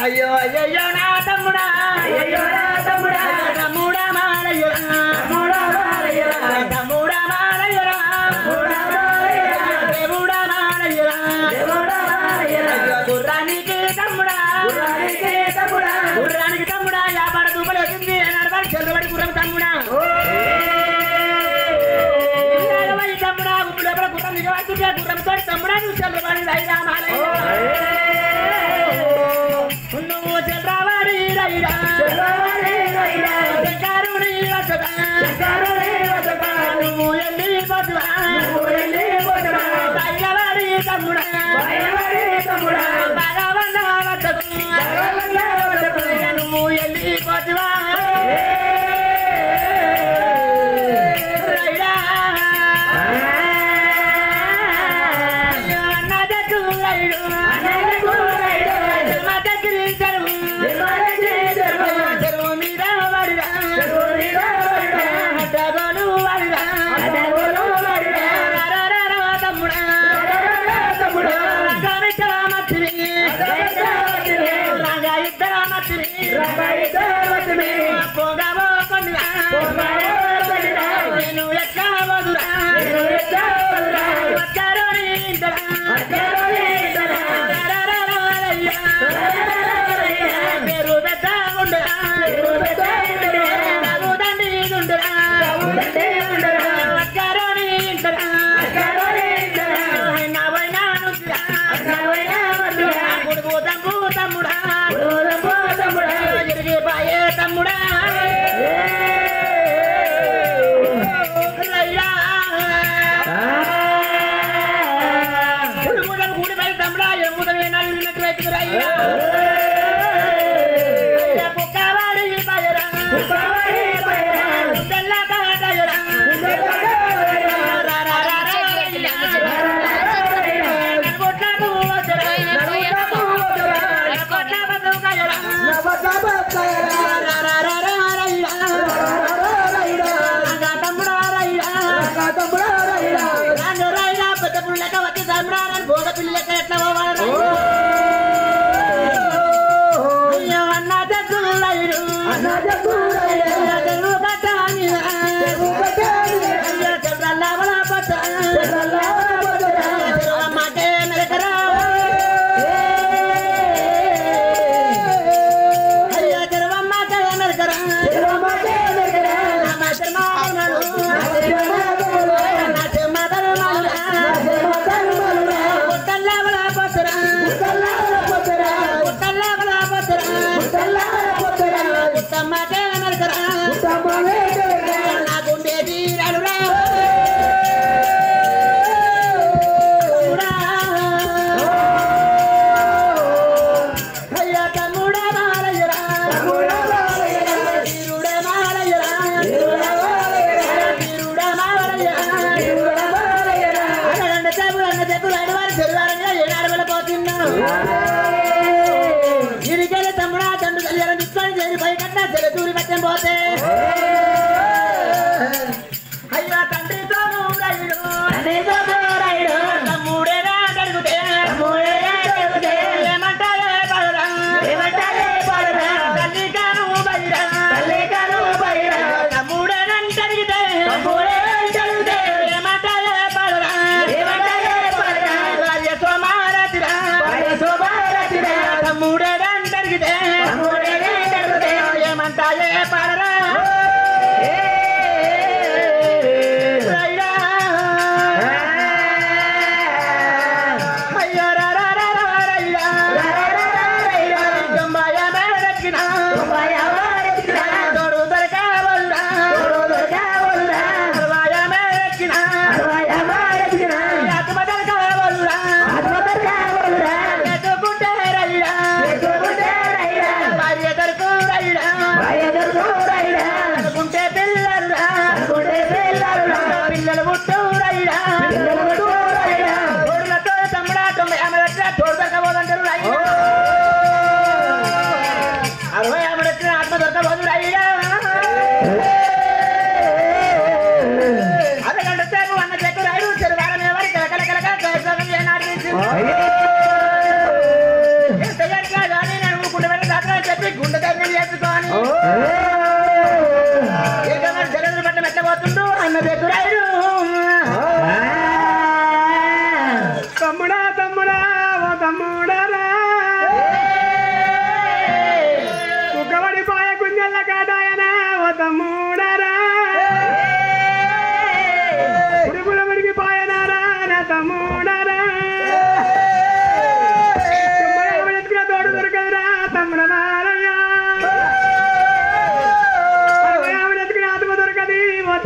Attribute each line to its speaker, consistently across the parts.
Speaker 1: అయ్యో అయ్యో నా తమ్ముడా అయ్యో నా తమ్ముడా తమ్ముడా మాలయ్య తమ్ముడా మాలయ్య తమ్ముడా మాలయ్య తమ్ముడా మాలయ్య దేవుడా మాలయ్య దేవుడా మాలయ్య గుర్రానికి తమ్ముడా గుర్రానికి తమ్ముడా యాపడ దూపలు వచ్చింది నడవాలి చెల్లబడి గుర్రం తమ్ముడా తమ్ముడా గుడ్డు లోపల గుర్రం దిగబడుతుంటే గుర్రంతో తమ్ముడా నువ్వు చెల్లబడి రైరా మాలయ్య నువ్వు చంద్రవాడి రైరా శంకరుడి వసత నువ్వు ఎల్లి బతువా బయలవాడి తమ్ముడా భగవన్న వద్దకు నువ్వు ఎల్లి బతువా రైరా అన్నదకు రైడు చెరువు మీద పడిరా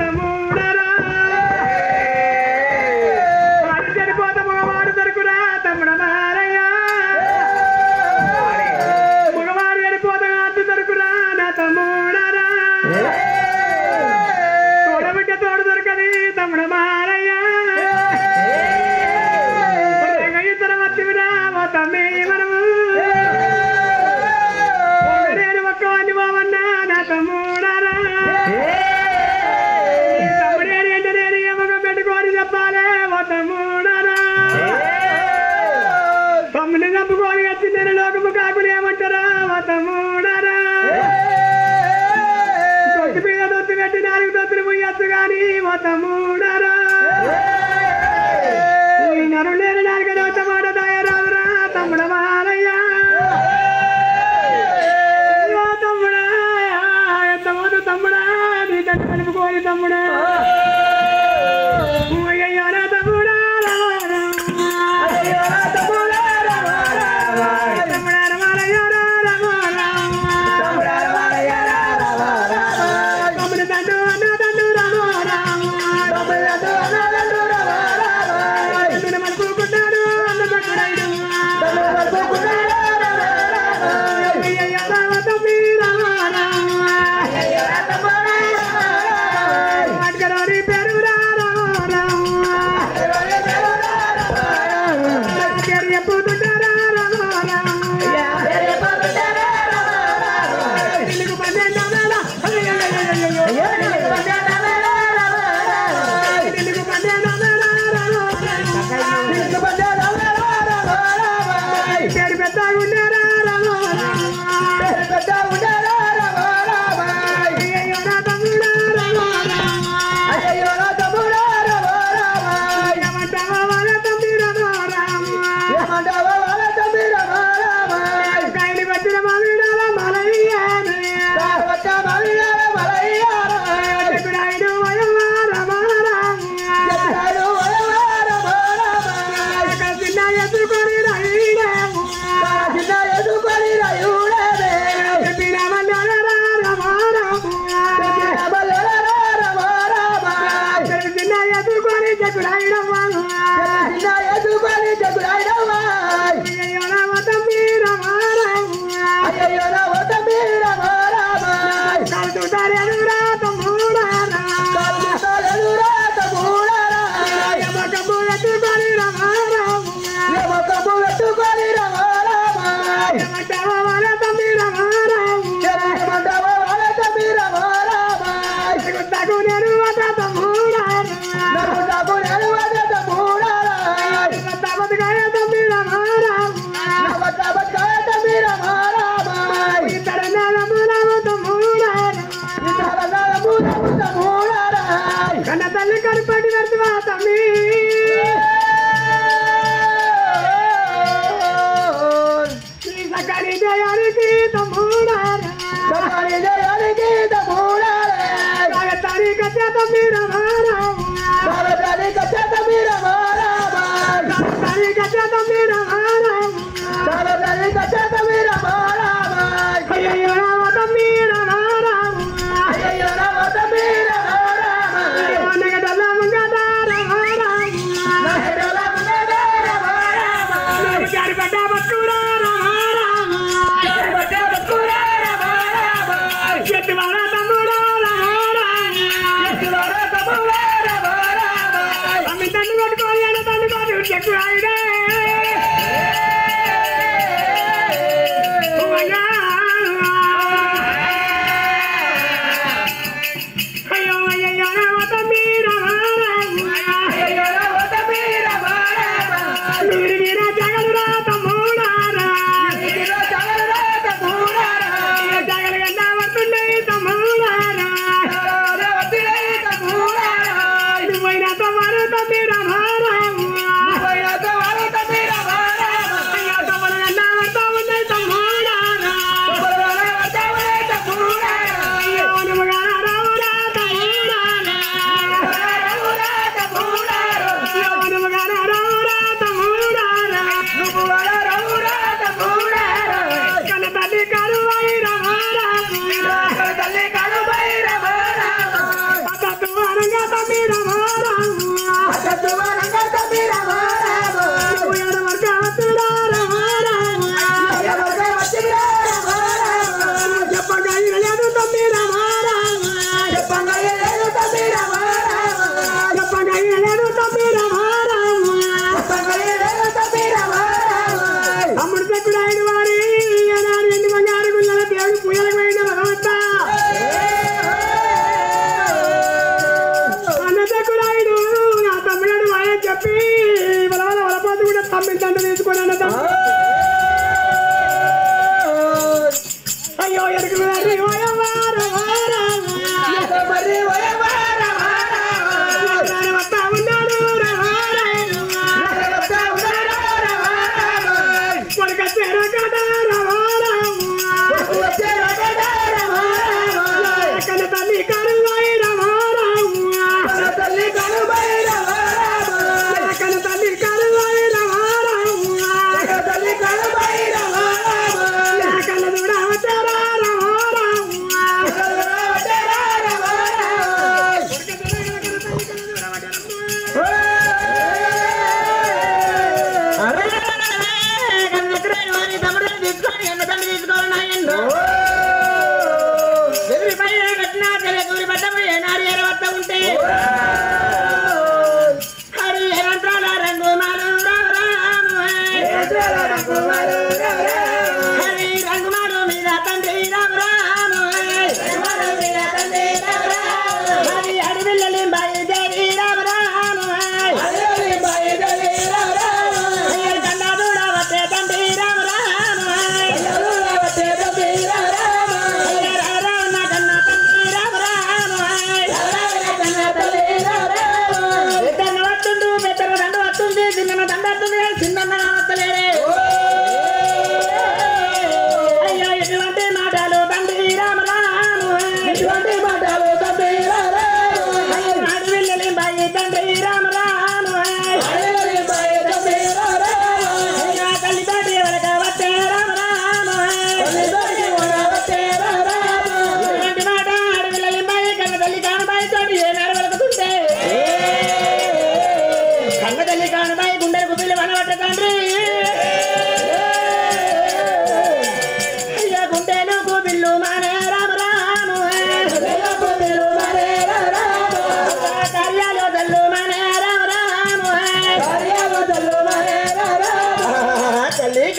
Speaker 2: తమ్ముడరా వాడు చనిపోతే మగవాడు దొరుకురా తమ్ముడ మారయ్య మగవాడు చనిపోతే అడ్డు దొరుకురా నా తమ్ముడరా తోడబిడ్డ తోడు దొరకది తమ్ముడ మారయ్య ఇతర మత్తివిరా మా తమ్మి మనము నేను ఒక్కవాడిని బావన్నా నా తమ్ముడరా తమ్ముడేని అంటే నేను ఏమగా పెట్టుకొని చెప్పాలే ఓ తమ్ముడరా తమ్ముడిని చంపుకొని వచ్చి నేను లోకము కాకులు ఏమంటారా ఓ తమ్ముడరా తొత్తి మీద తొత్తి పెట్టి 4 తొత్తులు పోయొచ్చు కానీ ఓ తమ్ముడరా నరుడు లేని 4 మాట దయరావురా తమ్ముడ మారయ్య తమ్ముడా ఎంతమంది తమ్ముడా నీ దగ్గర కలుపుకోని తమ్ముడా అయ్యో తమ్ముడా తమ్ముడు తండ్రి అన్న తండ్రి మలుపుకుంటాడు అన్న తక్కుడైడు అడ్గరాని పేరు పేరు చెప్పుతుంటారా తెలుగు పన్నెండు పేరు పెద్దగుండారా కైలి వచ్చిన మామిడాల మలయ్యాడు చిన్న ఎత్తుకొని చిన్న ఎత్తుకొని చెక్కుడాయిడమ్మా కలుతుంటారేనురా తమ్ముడారా కమ్ము ఎత్తుకొని తగు నేను అత తమ్ముడారా ఇతర నెలములము తమ్ముడారా కన్న తల్లి కడుపటి పెడుతువా తమ్మి సకలి జయానికి తమ్ముడారా తారీ కచ్చ తమ్మిరా అయ్యో రామ తమ్మిరా చెట్టు తమ్ముడా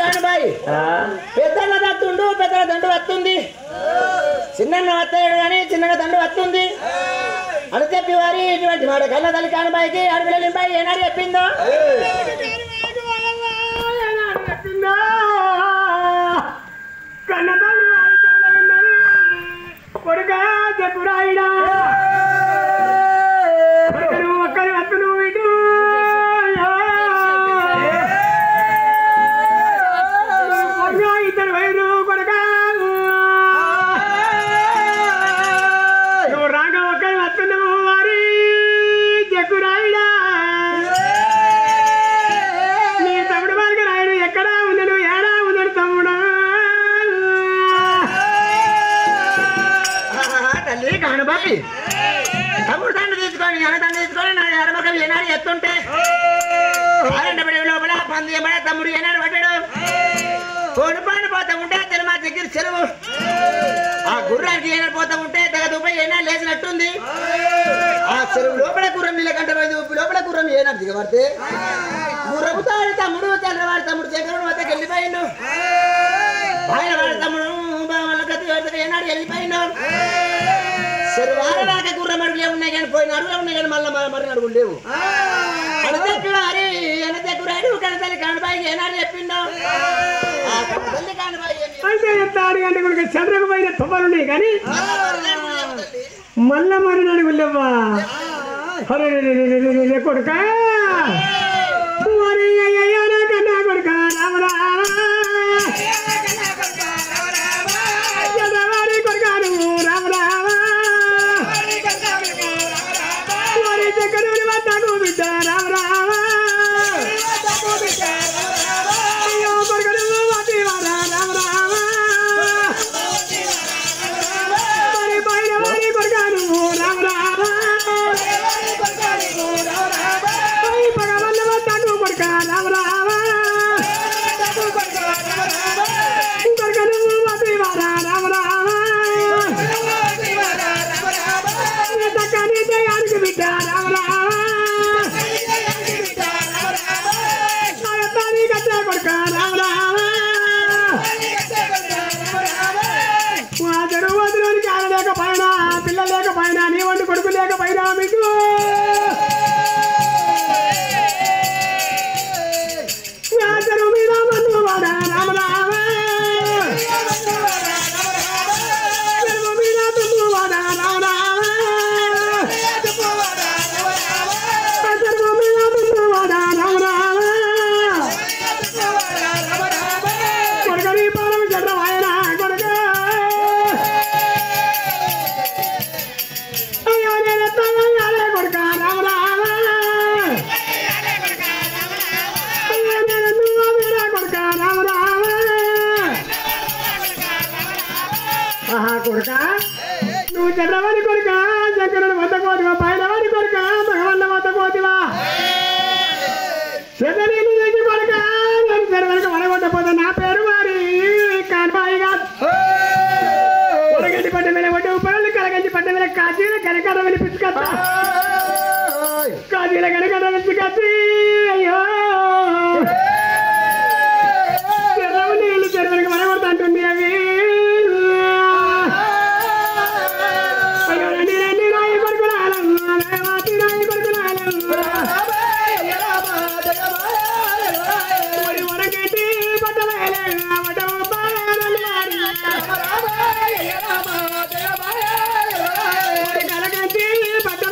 Speaker 1: కానుబాయి పెద్దన్న దత్తుండు పెద్దల దండు వస్తుంది చిన్న వస్తాడు కానీ చిన్నగా దండు వస్తుంది అని చెప్పి వారి ఇటువంటి మాట కన్న తల్లి కానుబాయికి అడవిలింబాయి ఏనాడు చెప్పిందో
Speaker 2: కన్న తల్లి కొడుకా చెప్పురాయిడా ఒక్కరి వత్తు నువ్వు ఇటు ఇద్దరు వైరు కొడుకా నువ్వు రాగా ఒక్కరి వత్తు నువ్వు వారి చెక్కురాయిడా నీ తమ్ముడు వారికి రాయుడు ఎక్కడా ఉన్నాడు ఏడా ఉన్నాడు తమ్ముడు
Speaker 1: తల్లి కానుబాయి తమ్ముడు దండ తీసుకొని దండ తీసుకొని నా ఎడమకం ఏనాడు ఎత్తుంటే లోపల పంది ఏమడా తమ్ముడు ఏనాడు పడ్డాడు కొనుపాను పోతా ఉంటే తెలమా దగ్గర చెరువు ఆ గుర్రానికి ఏనాడు పోతా ఉంటే తెగదుపై ఏనాడు లేచినట్టుంది ఆ చెరువు లోపల గుర్రం నీళ్ళ కంటే లోపల గుర్రం ఏనాడు దిగబడితే గుర్రముతో తమ్ముడు తెల్లవాడి తమ్ముడు చక్రం వద్దకు వెళ్ళిపోయిండు ఆయన వాడి తమ్ముడు వాళ్ళ గతి ఏనాడు వెళ్ళిపోయిండు చెరువారు దాకా గుర్రం అడుగులే ఉన్నాయి కానీ పోయిన అడుగులు ఉన్నాయి కానీ మళ్ళీ మరిన అడుగులు లేవు అనచెక్కు వారి అనచెక్కురాడు కనతల్లి కానుబాయి ఏనాడు చెప్పిండు తల్లి కానుబాయి
Speaker 2: అంటే చెప్తాడు అంటే కొడుకు చంద్రకు పోయిన తుమ్మలున్నాయి కానీ మళ్ళా మరిన అడుగులు లేవా అరే కొడుక కన్నా కొడుక రామరా కొడుక నువ్వు రామరా చక్కని వద్దకు బిడ్డ రామరామ అయ్యో కొడుకు వతి వారా రామరామ మరి పైన వారి కొడుక నువ్వు రామరామ భగవన్న వద్దకు కొడుక రామరామ కొడుకు నువ్వు వతి వారా రామరామ చక్కని దయానికి బిడ్డ రామరామ కొడుక రామరామ వాదరు వదరునికి ఆడ లేకపోయినా పిల్ల లేకపోయినా నీ వంటి కొడుకు లేకపోయినా మీకు వాదరు మీద మన్ను వాడ రామరామ మీద తుమ్ము వాడ రామరామ మీద తుమ్ము వాడ రామరామ కొడుకని పాలం చెడ్డ ఆయన కొడుక అయ్యో నేను ఎత్తాలే కొడుక రామరామ అయ్యో నేను నువ్వు కొడుక రామరామ ఆహా కొడుక నువ్వు చెడ్డవాడి కొడుక చక్కని వద్ద కోతివా పైనవాడి కొడుక భగవన్న వద్ద కోతివా చెడ్డనీళ్ళు తెచ్చి కొడుక నేను చెరువులకు వడగొట్టపోతే నా పేరు వారి కాన్బాయి కాదు ఉడగంటి పట్ట మీద ఒడ్డు ఉప్పలు కలగంటి పట్ట మీద కాజీల కనకడ వినిపించుకొస్తా కాజీల కనకడ వినిపించుకొచ్చి అయ్యో చెరువు నీళ్ళు చెరువులకు వడగొడతా అంటుంది అవి అయ్యో రండి రండి రాయి కొడుకులాలు రాయి కొడుకులాలు వడగంటి పట్ట కలగంటి పట్ట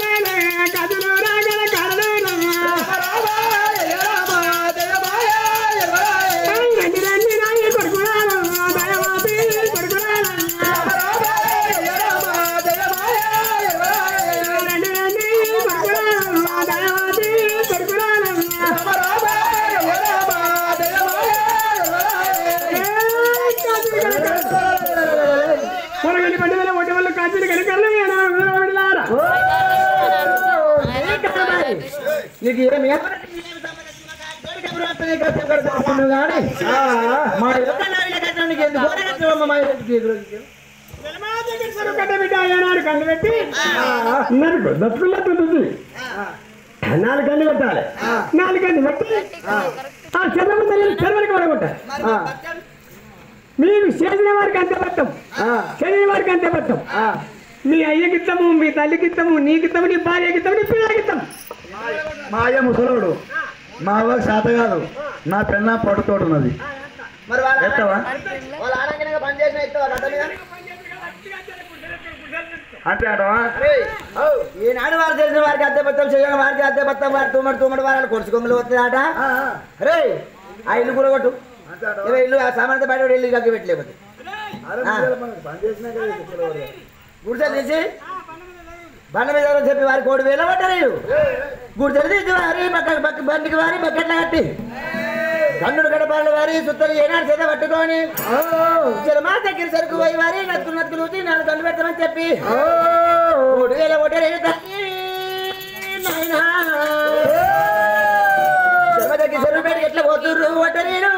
Speaker 2: కదులు రాగల కరణ రండి రండి రాయి కొడుకులాలు దయవాసి కొడుకులాలు రండి రండి కొడుకులాలు దయవాసి కొడుకులాలు పొరగంటి పట్ట మీద ఒడ్డు వల్ల కాచిన కనకర్లు విడలారా
Speaker 1: నీకు ఏమి మా
Speaker 2: కట్ట బిడ్డ ఏనాడు కన్ను పెట్టి నరుకు దత్తుల్లో తుంది 4 కన్ను పెట్టాలి 4 కన్ను పెట్టి ఆ చంద్రబాబు తల్లి చెరువులకి పడగొట్టారు. మీకు చేసిన వారికి అంతే పడతాం, చదివిన వారికి అంతే పడతాం. మీ అయ్యకిస్తాము, మీ తల్లికిస్తాము, నీకిస్తాము, నీ భార్యకిస్తాము, నీ పిల్లకిస్తాం.
Speaker 3: మా అయ్య ముసలోడు, మా అవ్వకి శాత కాదు, నా పెన్న పడుతోడున్నది.
Speaker 1: మరి వాళ్ళ
Speaker 3: ఎత్తవా
Speaker 1: వాళ్ళ ఆనందంగా పని చేసిన ఇస్తావా గడ్డ మీద?
Speaker 3: అంటే అంటవా?
Speaker 1: ఈనాడు వారు తెలిసిన వారికి అద్దె పత్తం, చేయని వారికి అద్దె పత్తం, వారు తుమ్మడి వాళ్ళు కొడుచు కొమ్మలు వస్తుందట. రే ఆ ఇల్లు కూడా కొట్టు, ఇల్లు ఆ సామాన్యత బయట ఇల్లు కగ్గి పెట్టలేకపోతే గుడిసెలు తీసి బండ మీద చెప్పి వారి 1,000 పడ్డారు. గుడిసెలు తీసి వారి బండికి వారి బకెట్ల కట్టి కన్నుడు గడపాల వారి సుత్తలు ఏనాడు చేత పట్టుకొని మా దగ్గర సరుకు పోయి వారి నత్తులు చూసి 4 కన్ను పెడతామని చెప్పి 3,000 పడ్డారు. దగ్గర సరుకు పెట్టి ఎట్లా పోతుర్రు పట్టరీడు.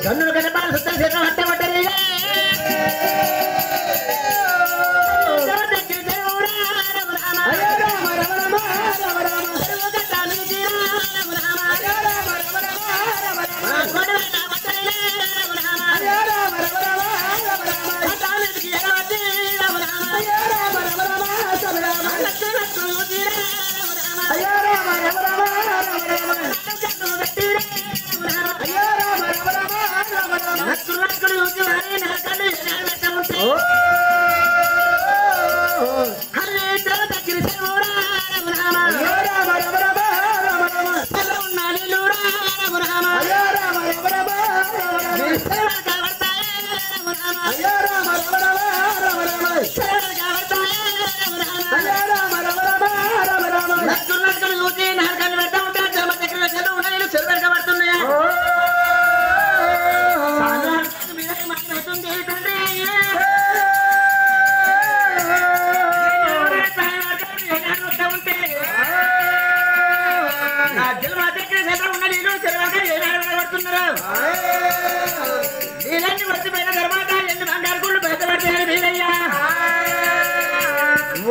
Speaker 1: కన్నుడు గడపాలి సుత్తలు చేత పట్టబట్టరి.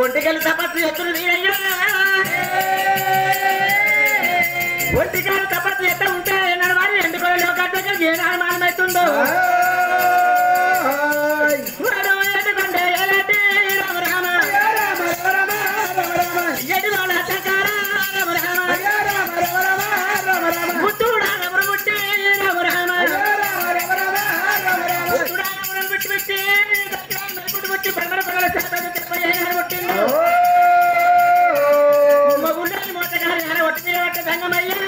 Speaker 1: ఒంటికలు తపస్సు ఎత్తులు వీరయ్యా, ఒంటికాలు తపస్సు ఎత్త ఉంటే నడవాలి ఎండుకోవాలి లోకాల దగ్గర ఏ నామానమవుతుందో ఎటుకొండే ఎలాంటి రామ ఎటుకోల చకార ముట్టుడా ఎవరు ముట్టి రామ పెట్టి ముట్టి పంగడ పంగడ మగుండాలి మోసగాలి ఒట్టి దంగమయ్యా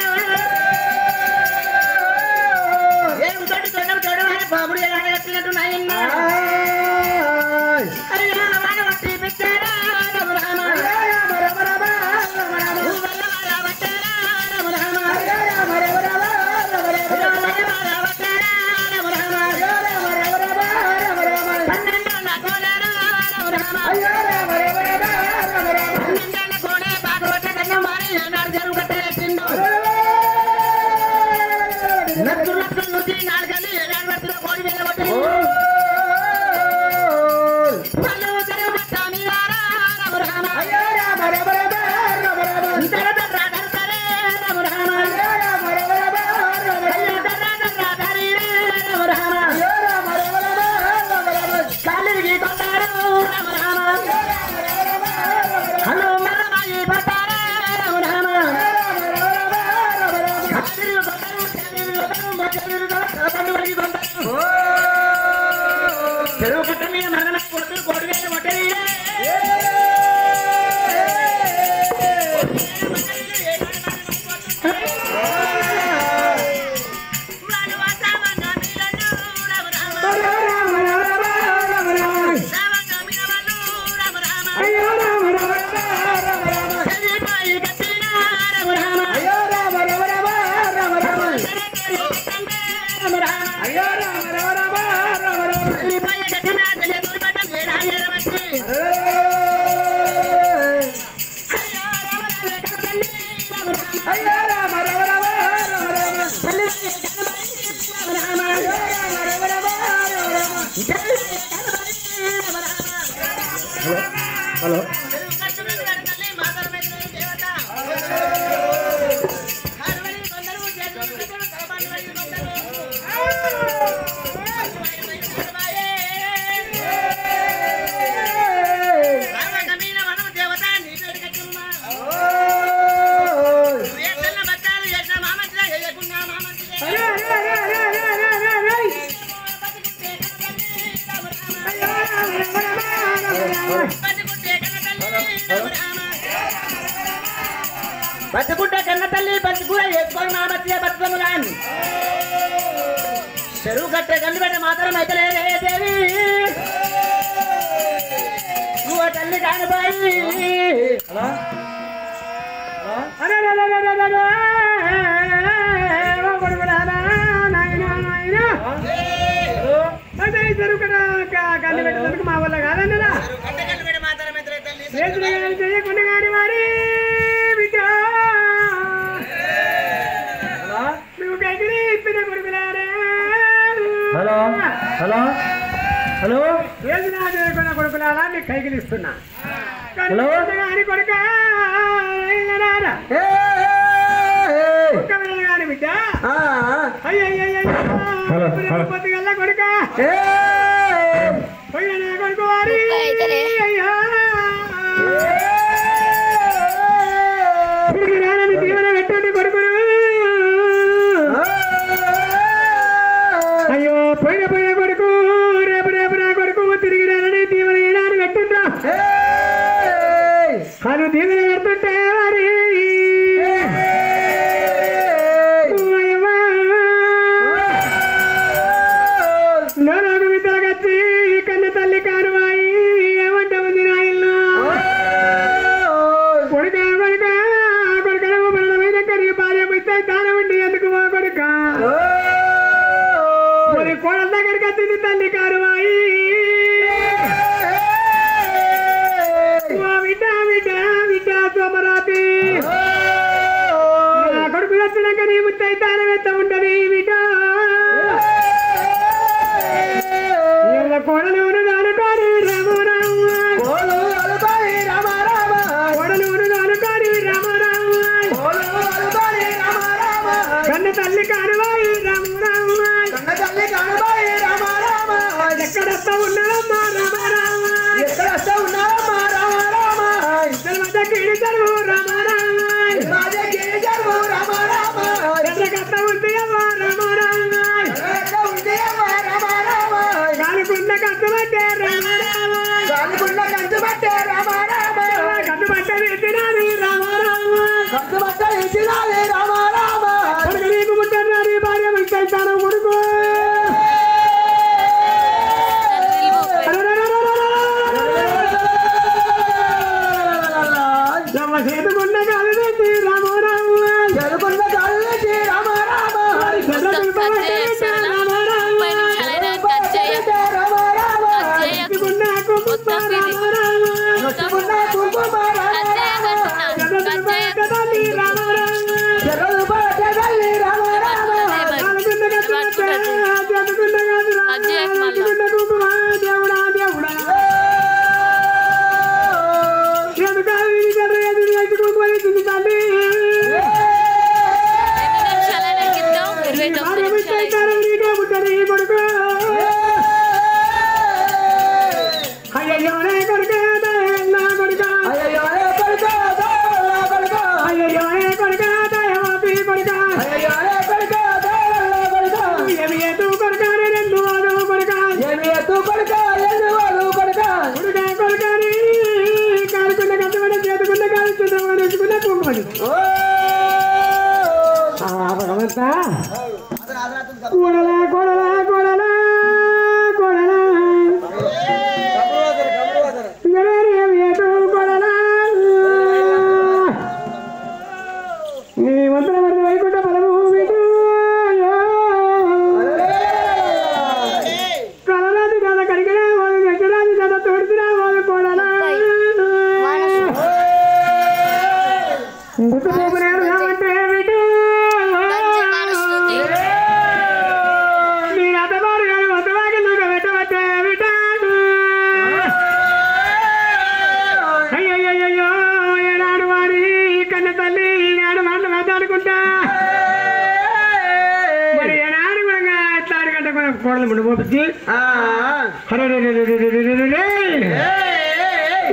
Speaker 1: ఏం తోటి తొండలు తోడమని బాబుడు ఎలా కట్టినట్టు నాయన్న ఒట్టి పెట్టారా చెరువు కట్ట మీద మరణ కొడుకు 1,000 కొట్టేది
Speaker 3: హలో
Speaker 1: బతుకుంటే కన్న తల్లి బతుకూర వేసుకొని మా మధ్య బతుకము రాని చెరువు కట్టే గండు పెట్ట మాత్రం అయితే దేవి నువ్వు తల్లి కానిపోయి
Speaker 2: చెరువు గండు పెట్టేందుకు మా వల్ల కాదన్నదా చేయకుండా కాని వారి నువ్వు కైకిలి ఇప్పిన కొడుకులారా
Speaker 3: హలో హలో హలో
Speaker 2: వేసిన చేయకుండా కొడుకులారా నీకు కైకిలి ఇస్తున్నా
Speaker 3: హలో
Speaker 2: కానీ కొడుక కానీ బిడ్డ అయ్యయ్యల్లా కొడుక పోయినా కొడుకు వారి అయ్యా దీవెన పెట్టండి కొడుకును అయ్యో పోయిన కొడుకు రేపు నా కొడుకు తిరిగి రానని దీవెన ఏనాడు పెట్టిండ్రా వాళ్ళు దీవెన పెడుతుంటే వారి నాకు విద్యలకొచ్చి కన్న తల్లి కారువాయి ఏమంట ఉంది నా ఇల్లు కొడుక కొడుకనము మరణమైన కరిగి భార్య ఇస్తే దానం ఉండి ఎందుకు మా కొడుక కోడల దగ్గరికి వచ్చింది తల్లి కారువాయి బిడ్డ సోమరాతి నా కొడుకు వచ్చినాక నీ ముత్తై దానం ఎంత ఉంటది బిడ్డ కోడలు అనుకారి రామ కోడలు అనుకారి రామ కన్న తల్లి కానువాయి రామ ఎక్కడస్తా ఉన్నారమ్మా రామ ఇద్దరు మధ్య కీడితరు రామ ఎక్కడకత్త ఉంది అమ్మా రామ కానుకున్న కంచు పట్టే రామ కంచు పట్టని ఎత్తినాది రామ కొడుకు నీకు ముట్టని భార్య ఇస్తాను కొడుకు చేతుకున్న కాలు తెచ్చి రామ రామ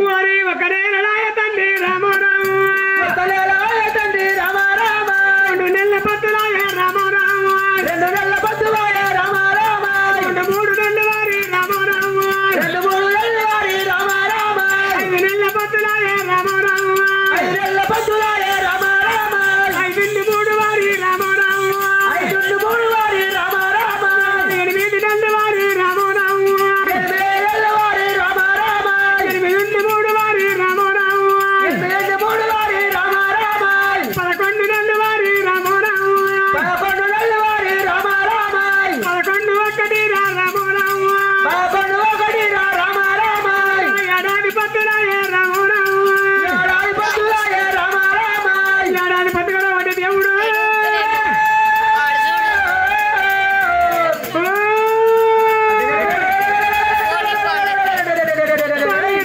Speaker 2: వారి ఒకరే నడాయ తండ్రి రామ రామ
Speaker 1: తండ్రి రామ రామ
Speaker 2: 2 నెలల పత్తులాయ రామ రామ
Speaker 1: 2 నెలల పత్తులాయ రామ రామ
Speaker 2: 2 3 నెలల వారి రామ రామ
Speaker 1: 2 3 నెలల వారి రామ రామ
Speaker 2: 5 నెలల పత్తులాయ రామ రామ
Speaker 1: 5 నెలల పత్తులాయ రామ రామ
Speaker 2: 5 3 వారి రామ రామ
Speaker 1: 5 3 వారి రామ రామ
Speaker 2: 8 నెలల వారి రామ రామ
Speaker 1: 8 నెలల వారి రామ రామ
Speaker 2: 8 3 వారి రామ రామ
Speaker 1: 8 3 వారి రామ రామ
Speaker 2: 11 నెలల వారి రామ రామ
Speaker 1: 11 నెలల వారి రామ రామ
Speaker 2: 11 ఒకటి రామ రామ
Speaker 1: 11 ఒకటి రామ రామ
Speaker 2: ఏడాది పత్తులాయ రామ రామ
Speaker 1: ఏడాది పత్తులాయ రామ రామ
Speaker 2: ఏడాది పత్తుల వాడి దేవుడు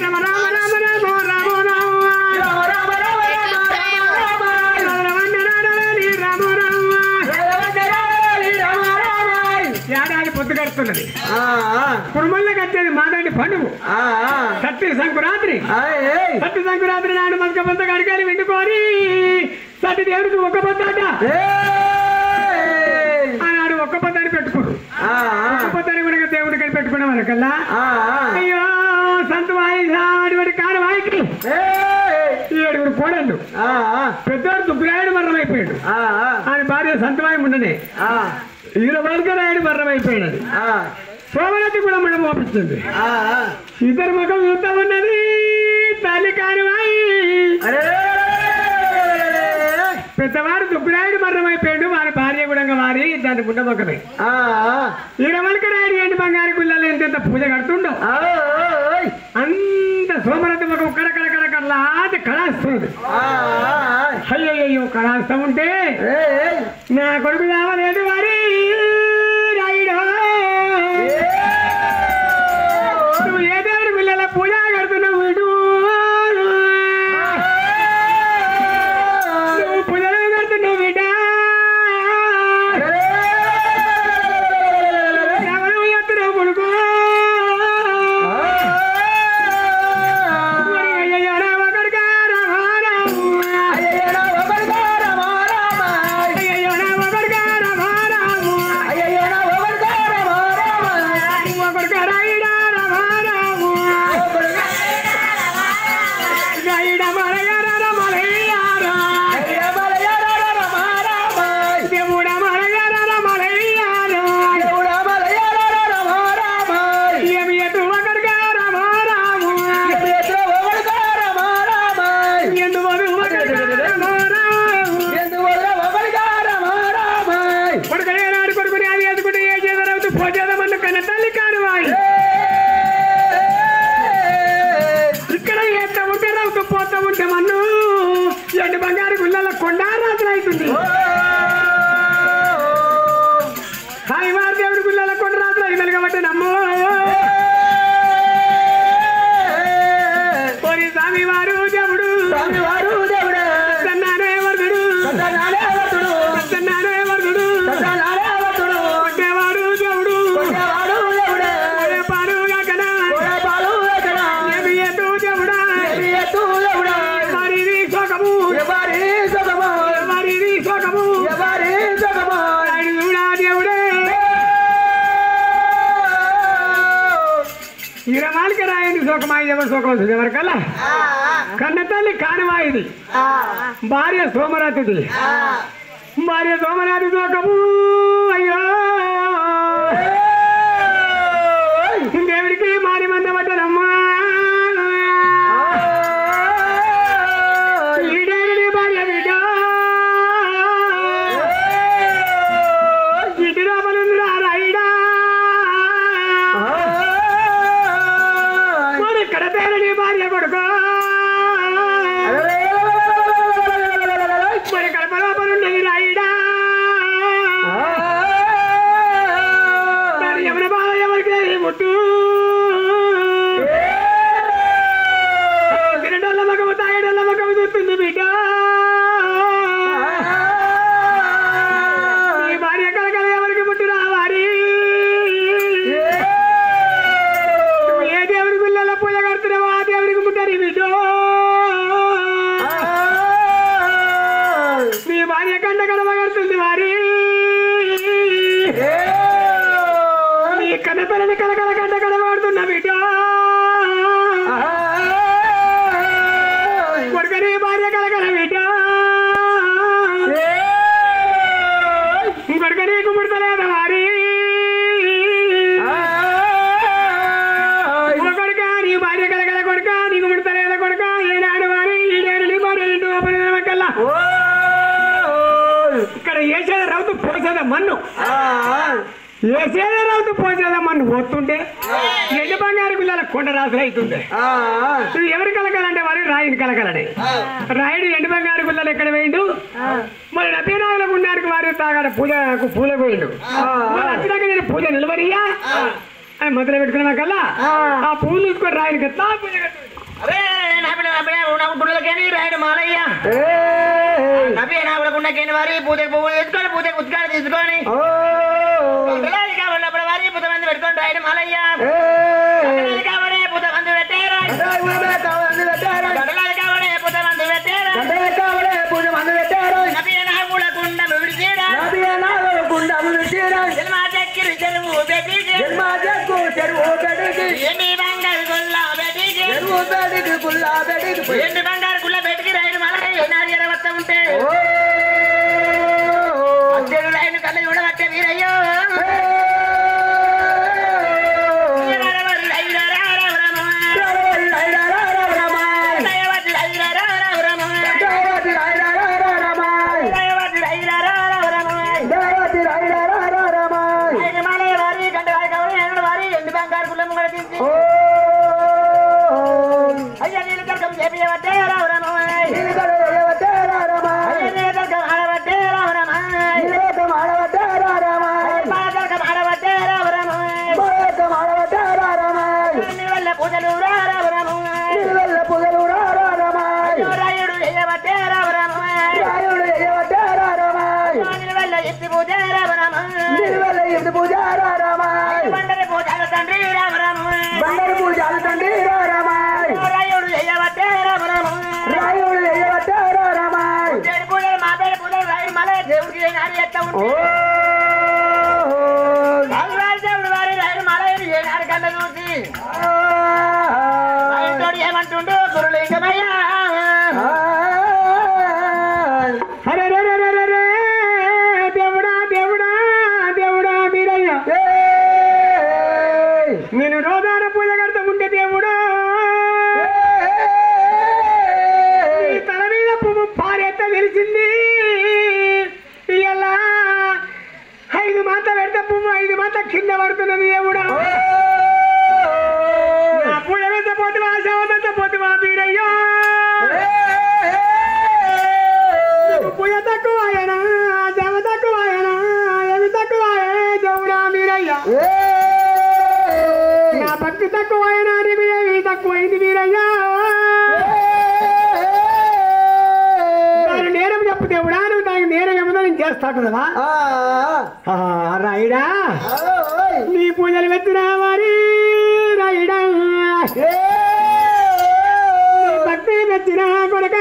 Speaker 2: రామ రామ రామ రామ రామ రామ ఏడాది పొద్దు గడుస్తున్నది కుటుంబంలోకి వచ్చేది మాదండి పండుగ సత్య సంకురాత్రి సత్య సంకురాత్రి నాడు మనకు పొద్దు గడికాలి వెండుకొని సత్య దేవుడికి ఒక్క పొద్దాట ఆనాడు ఒక్క పొద్దని పెట్టుకోడు ఒక్క పొద్దని కూడా దేవుడికి పెట్టుకునే వాళ్ళకల్లా అయ్యో సంత వాడి కాని వాయికి 7 కోడళ్ళు పెద్దవాడు దుబ్బురాయుడు మరణం అయిపోయాడు ఆయన భార్య సంతవాయి ఉండనే ఈయన రాయుడు మరణం అయిపోయినది సోమరతి కూడా మనం పంపించింది ఇద్దరు ముఖం చూస్తా ఉన్నది తల్లి కానివాయి పెద్దవాడు దుబ్బురాయుడు మరణం అయిపోయాడు వారి భార్య కూడా వారి దాని గుండె ముఖమే ఈరమలకరాయుడు ఏంటి బంగారు గుళ్ళలో ఎంత పూజ కడుతుండో అంత సోమరతి ముఖం కడకడకడకల్లా కళాస్తుంది అయ్యయ్యో కళాస్తా ఉంటే నా కొడుకు రావలేదు వారి రాయుడు నువ్వు ఏ దేవుడి పిల్లల పూజ కడుతున్నావు వీడు నువ్వు పూజలు కడుతున్నావు వీట ఎవరు ఎత్తున్నావు కొడుకు ఇక్కడ ఎంత ఉంటే రౌతు పోతా ఉంటే మన్ను ఎండు బంగారు గుళ్ళలో కొండారాత్రి అవుతుంది హాయి వారి దేవుడి గుళ్ళలో కొండరాత్రి అయిందని కాబట్టి నమ్మో పోనీ స్వామి వారు దేవుడు సన్నానే వర్ధుడు సన్నానే వర్ధుడు కొట్టేవాడు దేవుడు పాలుగా కనా ఏమి ఎత్తు దేవుడా మరిది శోకము మరిది శోకము చూడా దేవుడే ఇరమాలిక రాయని శోకమాయి ఎవరు శోకం వస్తుంది ఎవరికల్లా కన్న తల్లి కానివాయిది భార్య సోమరాతిది భార్య సోమరాతి శోకము అయ్యో దేవుడికి మారి మంద పడ్డారమ్మా ఈడేని భార్య బిడ్డ ఇటు లోపలుందిరా రాయిడా మరి ఇక్కడ తేరని భార్య కొడుకో మరి కడప లోపలుండేది రాయిడా యమన బాధ ఎవరికి ముట్టు తినడల్ల మగము తాగడల్ల మగము చూస్తుంది బిడ్డ నీ భార్య కలకల ఎవరికి ముట్టినా వారి వారి బిడ్డో నీ భార్య కంట కలవగడుతుంది వారి నీ కన్నతలని కలకల కంట కలవాడుతున్న బిడ్డ కొడుకని భార్య కలకల బిడ్డ కొడుకని కుముడతలేద వారి కొడుక నీ భార్య కలకల కొడుక నీకు ముడతలేద కొడుక ఏనాడు వారి ఈడేడు నీ భార్య ఇంటి ఓపెన్ కల్లా ఇక్కడ ఏసేద రౌతు పోసేద మన్ను ఏసేద రౌతు పోసేద మన్ను పోతుంటే ఎండు బంగారు పిల్లల కొండ రాసులు అవుతుండే ఎవరు కలకాలంటే వారు రాయిని కలకాలని రాయుడు ఎండు బంగారు పిల్లలు ఎక్కడ వేయండు మరి నబీనాథుల గుండానికి వారు తాగాడ పూల పోయిండు వచ్చినాక నేను పూజ నిలవరియా అని మొదలు పెట్టుకున్నా కల్లా ఆ పూలు తీసుకొని రాయిని కదా పూజ
Speaker 1: రాయుడు మాలయ్య నబీ నాగులకుండకేని వారి పూజ పువ్వులు తెచ్చుకొని పూజ ఉత్కాలు తీసుకొని కాబట్టినప్పుడు వారి పూత మంది పెట్టుకొని రాయుడు మాలయ్య కాబడే పూత మంది పెట్టారు పూత మంది పెట్టారు నబీ నాగులకుండ విడిచేరా జన్మా చక్కిరి చెరువు ఎండి బంగారు గుల్ల బయటికి రాయుడు మాలయ్య నాది ఎరవత్త ఉంటే అద్దెడు రాయుడు కళ్ళు చూడవచ్చే వీరయ్యో ఏమంటుండు గురులింగమయ్యా దేవుడా దేవుడా దేవుడా మీరయ్యా నేను రోజాన పూజ కడతా ఉంటే దేవుడా తల మీద పువ్వు పారెత్త తెలిసింది ఇలా 5 మాత పెడితే పువ్వు 5 మాత కింద పడుతున్నది దేవుడా పూజ పెద్ద పోతువా శవదంత పోతువా మీరయ్యా పూజ తక్కువయనా జమ తక్కువయనా ఏమి తక్కువయే దేవుడా మీరయ్యా నా భక్తి తక్కువైనా ఏమి తక్కువైంది మీరయ్యా నేరం చెప్పు దేవుడా నువ్వు దానికి నేరం ఏమో నేను చేస్తాను కదా రాయుడా నీ పూజలు వెతురా వారి రాయుడా భక్తి వెతిరా కొడక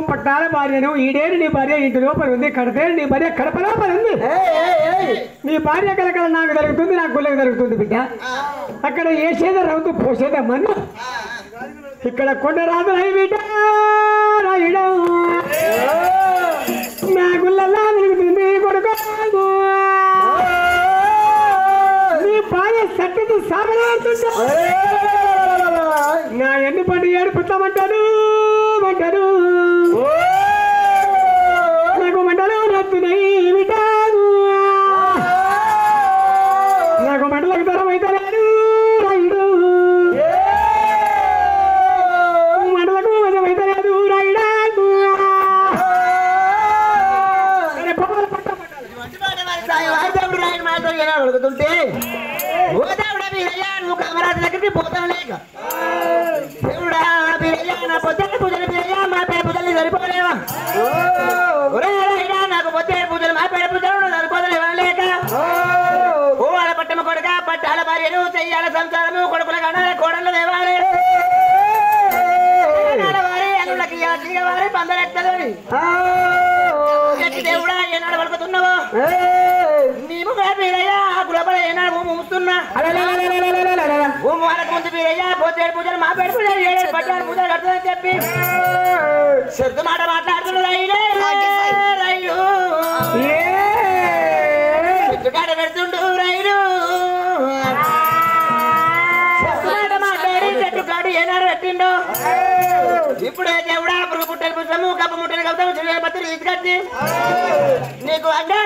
Speaker 1: పట్టాల భార్యను ఈడేరు నీ భార్య ఇంటి లోపల ఉంది కడతేరు నీ భార్య కడప లోపల ఉంది
Speaker 2: నీ భార్య కలకల నాకు జరుగుతుంది, నాకు గుళ్ళకి జరుగుతుంది బిడ్డ. అక్కడ వేసేదే రౌతు పోసేదే మన్ను. ఇక్కడ కొండ రాదు రాయి బిడ్డ రాయుడు, నా గుళ్ళల్లా నిలుగుతుంది కొడుకు. నీ భార్య సట్టిది సాగలేస్తుంటా నా ఎన్ని పండు ఏడు పుట్టమంటాడు మంటాడు, నాకు మంటలు నచ్చున్నాయి బిడ్డాను, నాకు మంటలకు దూరం అయితే రాయుడు, మంటలకు మధ్య అయితే రాదు రాయుడా.
Speaker 1: అడుగుతుంటే ఓ దేవుడా వీరయ్యా నువ్వు కామరాజు దగ్గరికి పోతావు లేక, దేవుడా వీరయ్యా నా పొద్దున్న పూజలు వీరయ్యా మా పేరు పూజలు సరిపోలేవా, నాకు పొద్దు పూజలు మా పేరు పూజలు సరిపోలేవా లేక, ఓ వాళ్ళ పట్టమ కొడుక పట్టాల భార్యను చెయ్యాల సంసారము కొడుకుల కనాల కోడళ్ళు దేవాలి వారి అల్లులకి వారి పందరెత్తదని దేవుడా ఏనాడు పలుకుతున్నావో నీవు వీరయ్యా గులబడ ఏనాడు మూస్తున్నా వాళ్ళకు ముందు వీరయ్యా పోతే పూజలు మా పేరు పూజలు ఏడు పట్టాలు పూజలు కడుతుందని చెప్పి శబ్ద మాట మాట్లాడుతున్నాడు రైలు చెట్టుకాడ పెడుతుండు రైలు మాట మాట్లాడి చెట్టుకాడు ఏనాడు పెట్టిండు. ఇప్పుడే దేవుడా పురుగు పుట్టలు పుస్తము కప్ప ముట్టలు కలుతాము పత్రి తీసుకొచ్చి నీకు అడ్డా